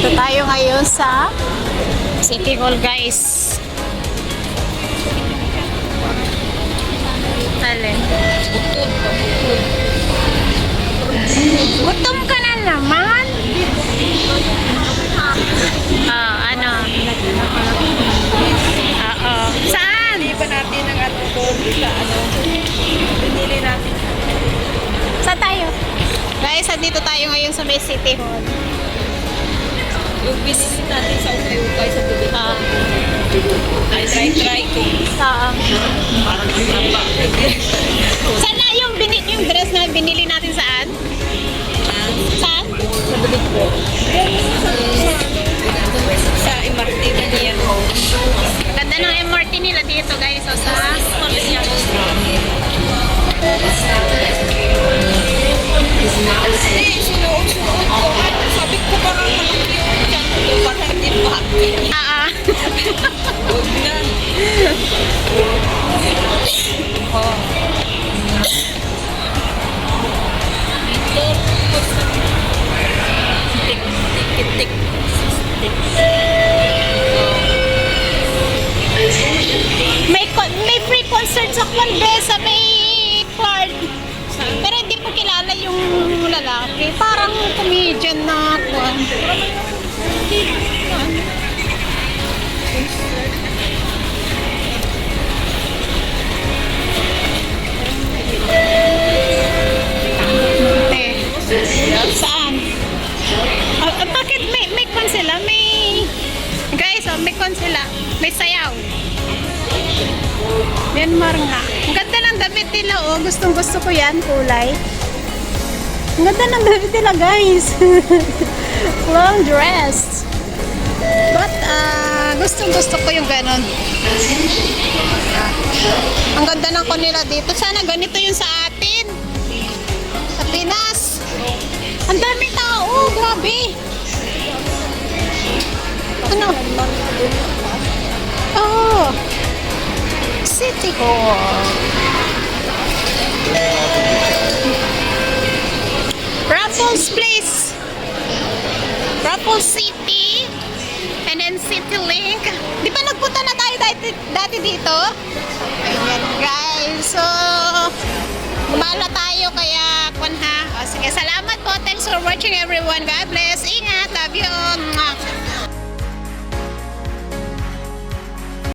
Dito tayo ngayon sa City Hall, guys. Alin? Gutom ka na naman? Ano? Oo. Saan? Hindi ba natin ang ano doon sa ano? Pinili natin. Saan tayo? Guys, dito tayo ngayon sa may City Hall. Yung visit natin sa ukay-ukay sa tubig. Ay, try ko. Saan na yung dress na binili natin saan? Saan? Sa tubig ko. Sa MRT na niyan. Ganda ng MRT nila dito, guys. So, sa Sinuot ko. Sabi ko parang malaki yung dyan. Parang hindi pa. Huwag na. Tik. may free concert sa Kwande sa may Clark. Pero hindi ko kilala yung lalaki. Parang comedian na ako. Saan? Bakit may kon sila? Guys, may kon sila. May sayaw. Myanmar nga. Ang ganda ng damit nila, oh. Gustong-gusto ko yan, kulay. Ang ganda ng damit nila, guys. Long dress. But, gustong-gusto ko yung ganon. Ang ganda ng kon nila dito. Sana ganito yung sa atin. Sa Pinas. Ang dami tao, grabe. Ano? Oh. City Hall. Raffles Place. Raffles City. And then City Link. Di ba nagpunta na tayo dati dito? Ayan, guys. So, gumala tayo kaya kunha. O, sige, salamat po. Thanks for watching, everyone. God bless. Ingat. Love you all.